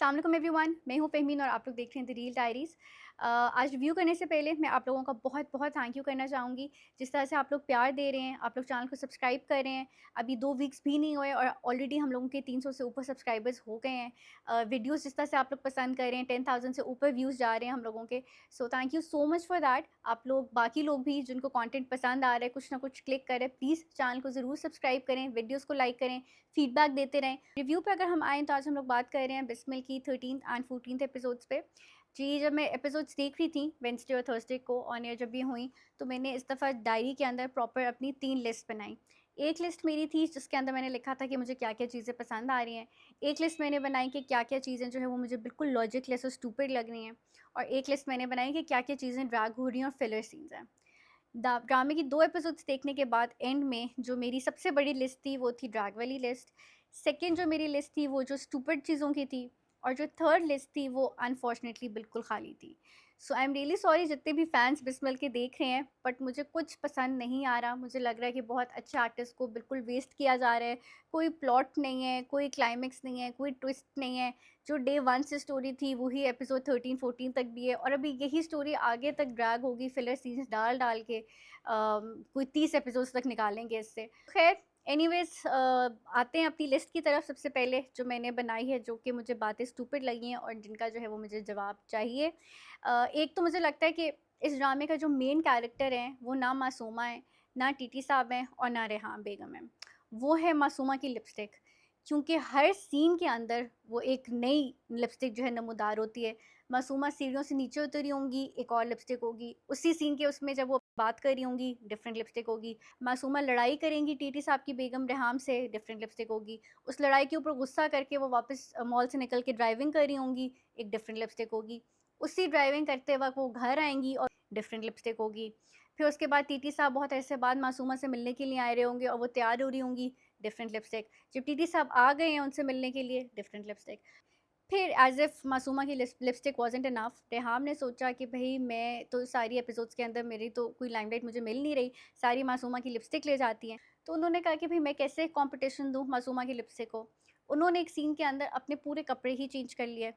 अस्सलाम वालेकुम एवरीवन, मैं हूँ फ़हमीन और आप लोग देख रहे हैं द रियल डायरीज़। आज रिव्यू करने से पहले मैं आप लोगों का बहुत बहुत थैंक यू करना चाहूँगी। जिस तरह से आप लोग प्यार दे रहे हैं, आप लोग चैनल को सब्सक्राइब कर रहे हैं। अभी 2 वीक्स भी नहीं हुए और ऑलरेडी हम लोगों के 300 से ऊपर सब्सक्राइबर्स हो गए हैं। वीडियोज़ जिस तरह से आप लोग पसंद कर रहे हैं, 10,000 से ऊपर व्यूज़ जा रहे हैं हम लोगों के। So thank you so much for that. आप लोग बाकी लोग भी जिनको कंटेंट पसंद आ रहा है, कुछ ना कुछ क्लिक करें, प्लीज़ चैनल को ज़रूर सब्सक्राइब करें, वीडियोज़ को लाइक करें, फीडबैक देते रहें। रिव्यू पे अगर हम आएँ तो आज हम लोग बात कर रहे हैं बिस्मिल की 13th एंड 14th एपिसोड्स पे। जी, जब मैं एपिसोड्स देख रही थी वेडनेसडे और थर्सडे को ऑन एयर जब भी हुई, तो मैंने इस दफ़ा डायरी के अंदर प्रॉपर अपनी 3 लिस्ट बनाई। एक लिस्ट मेरी थी जिसके अंदर मैंने लिखा था कि मुझे क्या-क्या चीज़ें पसंद आ रही हैं। एक लिस्ट मैंने बनाई कि क्या-क्या चीज़ें जो है वो मुझे बिल्कुल लॉजिकलेस और स्टूपिड लग रही हैं। और एक लिस्ट मैंने बनाई कि क्या-क्या चीज़ें ड्रैग हो रही हैं और फिलर सीन्स हैं। ड्रामे की 2 एपिसोड्स देखने के बाद एंड में जो मेरी सबसे बड़ी लिस्ट थी वो थी ड्रैग वाली लिस्ट। सेकंड जो मेरी लिस्ट थी वो जो स्टूपिड चीज़ों की थी और जो थर्ड लिस्ट थी वो अनफॉर्चुनेटली बिल्कुल खाली थी। सो आई एम रियली सॉरी जितने भी फैंस बिस्मिल के देख रहे हैं, बट मुझे कुछ पसंद नहीं आ रहा। मुझे लग रहा है कि बहुत अच्छे आर्टिस्ट को बिल्कुल वेस्ट किया जा रहा है। कोई प्लॉट नहीं है, कोई क्लाइमेक्स नहीं है, कोई ट्विस्ट नहीं है। जो डे 1 से स्टोरी थी वही एपिसोड 13-14 तक भी है और अभी यही स्टोरी आगे तक ड्रैग होगी फिलर सीन्स डाल के। कोई 30 एपिसोड्स तक निकालेंगे इससे। खैर, एनीवेज़, आते हैं अपनी लिस्ट की तरफ। सबसे पहले जो मैंने बनाई है, जो कि मुझे बातें स्टूपिड लगी हैं और जिनका जो है वो मुझे जवाब चाहिए। एक तो मुझे लगता है कि इस ड्रामे का जो मेन कैरेक्टर है वो ना मासूमा है, ना टीटी साहब हैं और ना रेहान बेगम है। वो है मासूमा की लिपस्टिक। क्योंकि हर सीन के अंदर वो एक नई लिपस्टिक जो है नमूदार होती है। मासूमा सीढ़ियों से नीचे उतरी होंगी, एक और लिपस्टिक होगी। उसी सीन के उसमें जब वो बात कर रही होंगी, डिफरेंट लिपस्टिक होगी। मासूमा लड़ाई करेंगी टीटी साहब की बेगम रेहाम से, डिफरेंट लिपस्टिक होगी। उस लड़ाई के ऊपर गुस्सा करके वो वापस मॉल से निकल के ड्राइविंग कर रही होंगी, एक डिफरेंट लिपस्टिक होगी। उसी ड्राइविंग करते वक्त वो घर आएंगी और डिफरेंट लिपस्टिक होगी। फिर उसके बाद टीटी साहब बहुत ऐसे बाद मासूमा से मिलने के लिए आए रहे होंगे और वो तैयार हो रही होंगी, डिफरेंट लिपस्टिक। जब टीटी साहब आ गए हैं उनसे मिलने के लिए, डिफरेंट लिपस्टिक। फिर एज़ इफ़ मासूमा की लिपस्टिक वाज़न्ट इनफ, रेहाम ने सोचा कि भई मैं तो सारी एपिसोड्स के अंदर मेरी तो कोई लाइमलाइट मुझे मिल नहीं रही, सारी मासूमा की लिपस्टिक ले जाती हैं। तो उन्होंने कहा कि भई मैं कैसे कॉम्पिटिशन दूँ मासूमा की लिपस्टिक को। उन्होंने एक सीन के अंदर अपने पूरे कपड़े ही चेंज कर लिए।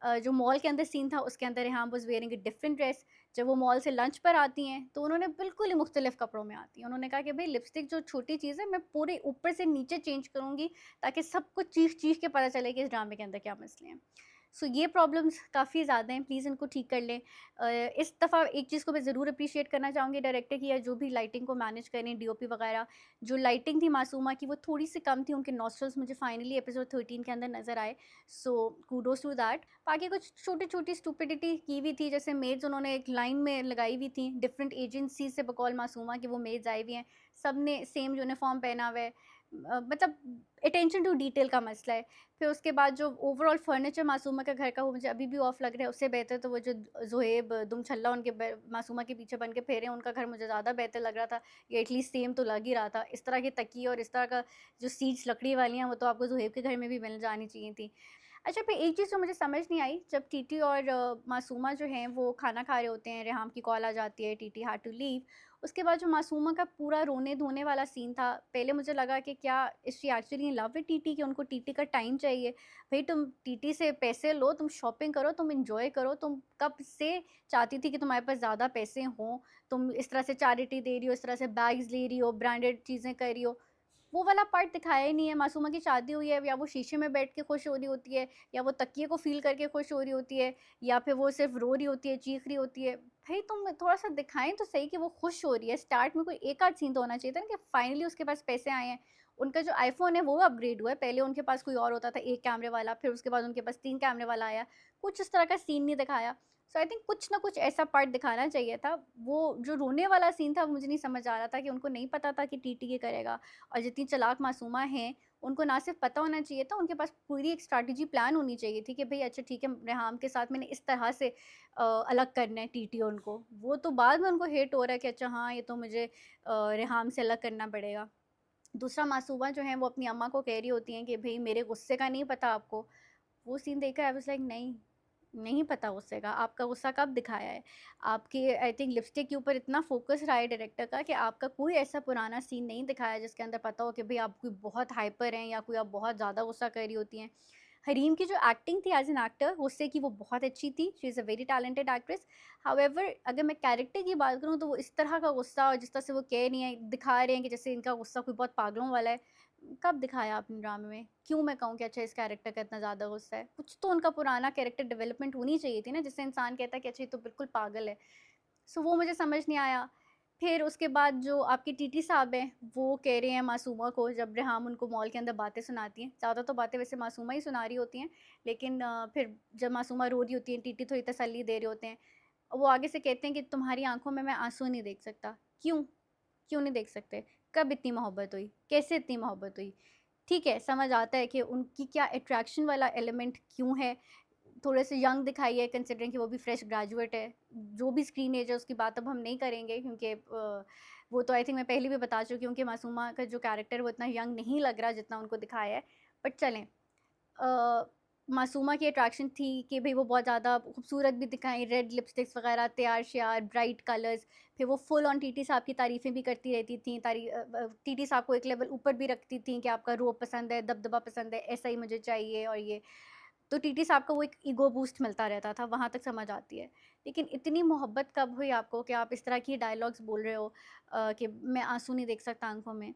जो मॉल के अंदर सीन था उसके अंदर Reham was wearing a different dress. जब वो मॉल से लंच पर आती हैं तो उन्होंने बिल्कुल ही मुख्तलिफ कपड़ों में आती हैं। उन्होंने कहा कि भई लिपस्टिक जो छोटी चीज़ है मैं पूरे ऊपर से नीचे चेंज करूँगी ताकि सबको चीख-चीख के पता चले कि इस ड्रामे के अंदर क्या मसले हैं। सो ये प्रॉब्लम्स काफ़ी ज़्यादा हैं, प्लीज़ इनको ठीक कर लें। इस दफ़ा एक चीज़ को मैं ज़रूर अप्रिशिएट करना चाहूँगी डायरेक्टर की, या जो भी लाइटिंग को मैनेज करें, डीओपी वगैरह। जो लाइटिंग थी मासूमा की वो थोड़ी-सी कम थी, उनके नॉस्ट्रल्स मुझे फाइनली एपिसोड 13 के अंदर नज़र आए। सो कूडोज़ टू दैट। बाकी कुछ छोटी-छोटी स्टुपिडिटी की हुई थी, जैसे मेड्स उन्होंने एक लाइन में लगाई हुई थी, डिफरेंट एजेंसी से बकौल मासूमा की वो मेड्स आई हुई हैं। सब ने सेम यूनिफ़ॉर्म पहना हुआ है। मतलब अटेंशन टू डिटेल का मसला है। फिर उसके बाद जो ओवरऑल फर्नीचर मासूमा का घर का वो मुझे अभी भी ऑफ लग रहा है, उससे बेहतर तो वो जो ज़ुहैब दुमछल्ला उनके मासूमा के पीछे बन के फेरे हैं, उनका घर मुझे ज़्यादा बेहतर लग रहा था। ये एटलीस्ट सेम तो लग ही रहा था। इस तरह के तकिए और इस तरह का जो सीट्स लकड़ी वाली हैं वो तो आपको ज़ुहैब के घर में भी मिल जानी चाहिए थी। अच्छा, फिर एक चीज़ जो मुझे समझ नहीं आई, जब टीटी और मासूमा जो हैं वो खाना खा रहे होते हैं, रेहाम की कॉल आ जाती है, टीटी हैड टू लीव। उसके बाद जो मासूमा का पूरा रोने-धोने वाला सीन था, पहले मुझे लगा कि क्या is she actually in love with TT, कि उनको टीटी का टाइम चाहिए। भई तुम टीटी से पैसे लो, तुम शॉपिंग करो, तुम एन्जॉय करो, तुम कब से चाहती थी कि तुम्हारे पास ज़्यादा पैसे हों, तुम इस तरह से चैरिटी दे रही हो, इस तरह से बैग्स ले रही हो, ब्रांडेड चीज़ें कर रही हो। वो वाला पार्ट दिखाया ही नहीं है। मासूमा की शादी हुई है, या वो शीशे में बैठ के खुश हो रही होती है, या वो तकिए को फ़ील करके खुश हो रही होती है, या फिर वो सिर्फ़ रो रही होती है, चीख रही होती है। भई तुम थोड़ा-सा दिखाएँ तो सही कि वो खुश हो रही है। स्टार्ट में कोई एक आध सीन तो होना चाहिए था ना कि फाइनली उसके पास पैसे आए हैं। उनका जो आईफ़ोन है वो अपग्रेड हुआ है, पहले उनके पास कोई और होता था 1 कैमरे वाला, फिर उसके बाद उनके पास 3 कैमरे वाला आया। कुछ इस तरह का सीन नहीं दिखाया। सो आई थिंक कुछ ना कुछ ऐसा पार्ट दिखाना चाहिए था। वो जो रोने वाला सीन था वो मुझे नहीं समझ आ रहा था कि उनको नहीं पता था कि टीटी ये करेगा। और जितनी चालाक मासूमा हैं, उनको ना सिर्फ़ पता होना चाहिए था, उनके पास पूरी एक स्ट्रैटेजी प्लान होनी चाहिए थी कि भई अच्छा ठीक है, रेहाम के साथ मैंने इस तरह से अलग करना है टीटी उनको। वो तो बाद में उनको हिट हो रहा है कि अच्छा हाँ, ये तो मुझे रेहाम से अलग करना पड़ेगा। दूसरा, मासूमा जो है वो अपनी अम्मा को कह रही होती हैं कि भई मेरे गुस्से का नहीं पता आपको। वो सीन देखकर आई वाज़ लाइक नहीं, नहीं पता गुस्से का, आपका गुस्सा कब दिखाया है? आपके आई थिंक लिपस्टिक के ऊपर इतना फ़ोकस रहा है डायरेक्टर का कि आपका कोई ऐसा पुराना सीन नहीं दिखाया जिसके अंदर पता हो कि भई आप कोई बहुत हाइपर हैं या कोई आप बहुत ज़्यादा गुस्सा कर रही होती हैं। हरीम की जो एक्टिंग थी एज एन एक्टर, उससे कि वो बहुत अच्छी थी, she is a very talented actress. However अगर मैं कैरेक्टर की बात करूँ तो वो इस तरह का गुस्सा, और जिस तरह से वो कह रही हैं, दिखा रहे हैं कि जैसे इनका गुस्सा कोई बहुत पागलों वाला है, कब दिखाया आपने ड्रामे में? क्यों मैं कहूँ कि अच्छा इस कैरेक्टर का इतना ज़्यादा गुस्सा है? कुछ तो उनका पुराना कैरेक्टर डेवलपमेंट होनी चाहिए थी ना, जिससे इंसान कहता है कि अच्छा ये तो बिल्कुल पागल है। सो वो मुझे समझ नहीं आया। फिर उसके बाद जो आपके टीटी साहब हैं, वो कह रहे हैं मासूमा को, जब रेहाम उनको मॉल के अंदर बातें सुनाती हैं, ज़्यादा तो बातें वैसे मासूमा ही सुना रही होती हैं, लेकिन फिर जब मासूमा रो रही होती है, टीटी थोड़ी तसल्ली दे रहे होते हैं। वो आगे से कहते हैं कि तुम्हारी आँखों में मैं आँसू नहीं देख सकता। क्यों? क्यों नहीं देख सकते? कब इतनी मोहब्बत हुई? कैसे इतनी मोहब्बत हुई? ठीक है, समझ आता है कि उनकी क्या अट्रैक्शन वाला एलिमेंट क्यों है, थोड़े से यंग दिखाई है कंसिडरिंग कि वो भी फ्रेश ग्रेजुएट है। जो भी स्क्रीन एज है उसकी बात अब हम नहीं करेंगे, क्योंकि वो तो आई थिंक मैं पहले भी बता चुकी हूँ कि मासूमा का जो कैरेक्टर है वो इतना यंग नहीं लग रहा जितना उनको दिखाया है। बट चलें, अ, मासूमा की अट्रैक्शन थी कि भाई वो बहुत ज़्यादा खूबसूरत भी दिखाई, रेड लिपस्टिक्स वगैरह, तैयार श्यार, ब्राइट कलर्स। फिर वो फुल ऑन टीटी साहब की तारीफ़ें भी करती रहती थी, टीटी साहब को एक लेवल ऊपर भी रखती थी कि आपका रोब पसंद है, दबदबा पसंद है, ऐसा ही मुझे चाहिए और ये। तो टीटी साहब को वो एक ईगो बूस्ट मिलता रहता था, वहाँ तक समझ आती है। लेकिन इतनी मोहब्बत कब हुई आपको कि आप इस तरह की डायलॉग्स बोल रहे हो, कि मैं आँसू नहीं देख सकता आँखों में।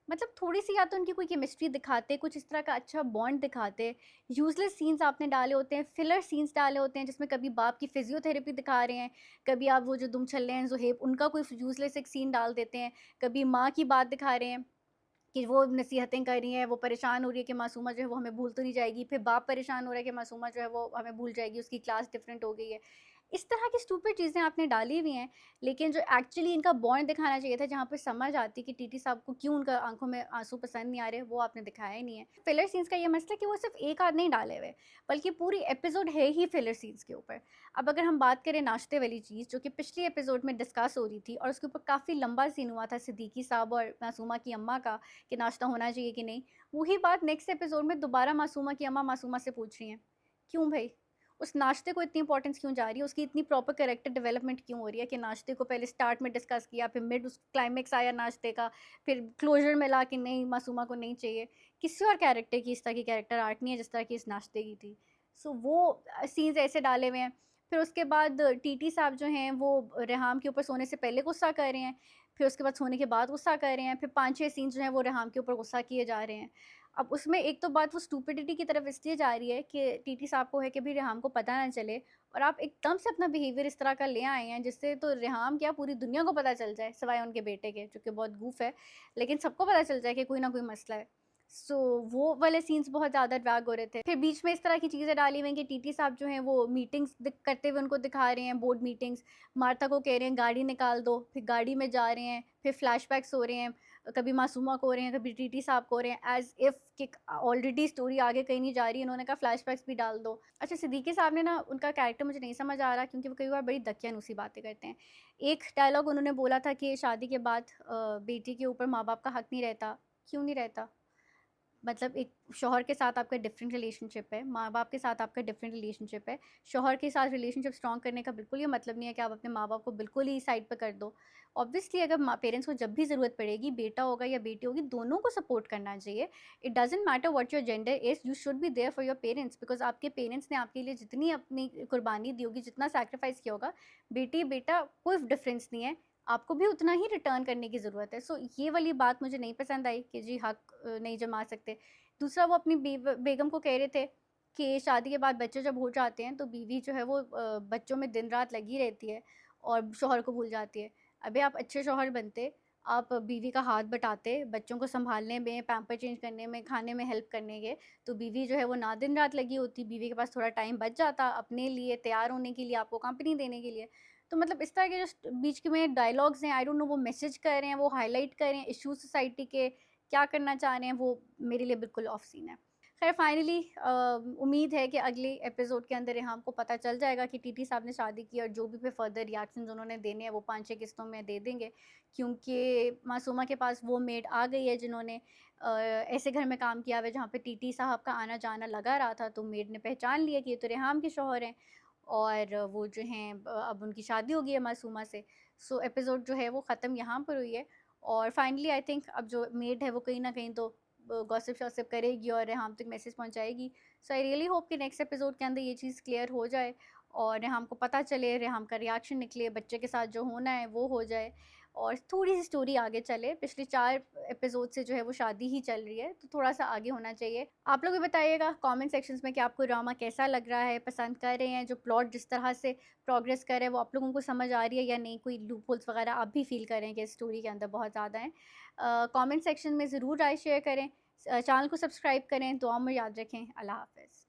मतलब थोड़ी-सी या तो उनकी कोई केमिस्ट्री दिखाते, कुछ इस तरह का अच्छा बॉन्ड दिखाते। यूज़लेस सीन्स आपने डाले होते हैं, फिलर सीन्स डाले होते हैं, जिसमें कभी बाप की फिज़ियोथेरेपी दिखा रहे हैं, कभी आप वो जो दुम छल्ले हैं ज़ुहैब, उनका कोई यूज़लेस एक सीन डाल देते हैं, कभी माँ की बात दिखा रहे हैं कि वो नसीहतें कर रही हैं, वो परेशान हो रही है कि मासूमा जो है वो हमें भूल तो नहीं जाएगी, फिर बाप परेशान हो रहा है कि मासूमा जो है वो हमें भूल जाएगी, उसकी क्लास डिफरेंट हो गई है। इस तरह की स्टूपिड चीज़ें आपने डाली हुई हैं, लेकिन जो एक्चुअली इनका बॉन्ड दिखाना चाहिए था, जहाँ पे समझ आती कि टीटी साहब को क्यों उनका आँखों में आँसू पसंद नहीं आ रहे, वो आपने दिखाया ही नहीं है। फिलर सीन्स का ये मसला है कि वो सिर्फ़ एक आध नहीं डाले हुए, बल्कि पूरी एपिसोड है ही फिलर सीन्स के ऊपर। अब अगर हम बात करें नाश्ते वाली चीज़, जो कि पिछली एपिसोड में डिस्कस हो रही थी और उसके ऊपर काफ़ी लंबा सीन हुआ था सिद्दीकी साहब और मासूमा की अम्मा का, कि नाश्ता होना चाहिए कि नहीं। वही बात नेक्स्ट एपिसोड में दोबारा मासूमा की अम्मा मासूमा से पूछ रही हैं। क्यों भई? उस नाश्ते को इतनी इंपॉर्टेंस क्यों जा रही है? उसकी इतनी प्रॉपर कैरेक्टर डेवलपमेंट क्यों हो रही है कि नाश्ते को पहले स्टार्ट में डिस्कस किया, फिर मिड उस क्लाइमेक्स आया नाश्ते का, फिर क्लोज़र में ला कि नहीं मासूमा को नहीं चाहिए। किसी और कैरेक्टर की इस तरह की कैरेक्टर आर्क नहीं है जिस तरह की इस नाश्ते की थी। सो वो सीन्स ऐसे डाले हुए हैं। फिर उसके बाद टीटी साहब जो हैं वो रेहाम के ऊपर सोने से पहले गुस्सा कर रहे हैं, फिर उसके बाद सोने के बाद गुस्सा कर रहे हैं, फिर 5-6 सीन्स जो हैं वो रेहाम के ऊपर गुस्सा किए जा रहे हैं। अब उसमें एक तो बात वो स्टूपिडिटी की तरफ इसलिए जा रही है कि टीटी साहब को है कि भई रेहाम को पता ना चले, और आप एकदम से अपना बिहेवियर इस तरह का ले आए हैं जिससे तो रेहाम क्या पूरी दुनिया को पता चल जाए, सिवाय उनके बेटे के, जो कि बहुत गूफ है, लेकिन सबको पता चल जाए कि कोई ना कोई मसला है। सो वो वाले सीन्स बहुत ज़्यादा ड्रैग हो रहे थे। फिर बीच में इस तरह की चीज़ें डाली हुई हैं कि टीटी साहब जो हैं वो मीटिंग्स करते हुए उनको दिखा रहे हैं, बोर्ड मीटिंग्स। मार्था को कह रहे हैं गाड़ी निकाल दो, फिर गाड़ी में जा रहे हैं, फिर फ्लैशबैक्स हो रहे हैं, कभी मासूमा को हो रहे हैं, कभी टीटी साहब को हो रहे हैं, एज़ इफ़ कि ऑलरेडी स्टोरी आगे कहीं नहीं जा रही है, इन्होंने कहा फ्लैशबैक्स भी डाल दो। अच्छा, सिद्दीकी साहब ने ना, उनका कैरेक्टर मुझे नहीं समझ आ रहा, क्योंकि वो कई बार बड़ी दकियानूसी बातें करते हैं। एक डायलॉग उन्होंने बोला था कि शादी के बाद बेटी के ऊपर माँ-बाप का हक नहीं रहता। क्यों नहीं रहता? मतलब एक शौहर के साथ आपका डिफरेंट रिलेशनशिप है, माँ-बाप के साथ आपका डिफरेंट रिलेशनशिप है। शौहर के साथ रिलेशनशिप स्ट्रॉन्ग करने का बिल्कुल ये मतलब नहीं है कि आप अपने माँ-बाप को बिल्कुल ही साइड पे कर दो। ऑब्वियसली अगर माँ पेरेंट्स को जब भी ज़रूरत पड़ेगी, बेटा होगा या बेटी होगी, दोनों को सपोर्ट करना चाहिए। It doesn't matter what your gender is, you should be there for your parents, because आपके पेरेंट्स ने आपके लिए जितनी अपनी कुर्बानी दी होगी, जितना सैक्रिफाइस किया होगा, बेटी-बेटा कोई डिफरेंस नहीं है। आपको भी उतना ही रिटर्न करने की ज़रूरत है। सो ये वाली बात मुझे नहीं पसंद आई कि जी हक नहीं जमा सकते। दूसरा, वो अपनी बेगम को कह रहे थे कि शादी के बाद बच्चे जब हो जाते हैं तो बीवी जो है वो बच्चों में दिन रात लगी रहती है और शौहर को भूल जाती है। अबे आप अच्छे शौहर बनते, आप बीवी का हाथ बटाते, बच्चों को सँभालने में, पैम्पर चेंज करने में, खाने में हेल्प करने के, तो बीवी जो है वो ना दिन रात लगी होती, बीवी के पास थोड़ा टाइम बच जाता अपने लिए तैयार होने के लिए, आपको कंपनी देने के लिए। तो मतलब इस तरह के जो बीच के में डायलॉग्स हैं, आई डोंट नो वो मैसेज कर रहे हैं, वो हाइलाइट कर रहे हैं इश्यूज़ सोसाइटी के, क्या करना चाह रहे हैं, वो मेरे लिए बिल्कुल ऑफ सीन है। खैर फाइनली उम्मीद है कि अगले एपिसोड के अंदर रेहाम को पता चल जाएगा कि टीटी साहब ने शादी की, और जो भी फिर फर्दर रिएक्शंस उन्होंने देने हैं वो 5-6 किस्तों में दे देंगे, क्योंकि मासूमा के पास वो मेड आ गई है जिन्होंने ऐसे घर में काम किया हुआ है जहाँ पे टीटी साहब का आना जाना लगा रहा था, तो मेड ने पहचान लिया कि ये तो रेहाम के शौहर हैं, और वो जो हैं अब उनकी शादी हो गई है मासूमा से। सो एपिसोड जो है वो ख़त्म यहाँ पर हुई है, और फाइनली आई थिंक अब जो मेड है वो कहीं ना कहीं तो गॉसिप शॉसिप करेगी और रेहाम तक मैसेज पहुंचाएगी। सो आई रियली होप कि नेक्स्ट एपिसोड के अंदर ये चीज़ क्लियर हो जाए और रेहाम को पता चले, रेहाम का रिएक्शन निकले, बच्चे के साथ जो होना है वो हो जाए और थोड़ी सी स्टोरी आगे चले। पिछले 4 एपिसोड से जो है वो शादी ही चल रही है, तो थोड़ा सा आगे होना चाहिए। आप लोग भी बताइएगा कमेंट सेक्शंस में कि आपको ड्रामा कैसा लग रहा है, पसंद कर रहे हैं, जो प्लॉट जिस तरह से प्रोग्रेस कर रहे हैं वो आप लोगों को समझ आ रही है या नहीं, कोई लूप होल्स वगैरह आप भी फील करें कि स्टोरी के अंदर बहुत ज़्यादा हैं। कमेंट सेक्शन में ज़रूर राय शेयर करें, चैनल को सब्सक्राइब करें, दुआ में याद रखें। अल्लाह हाफ़िज़।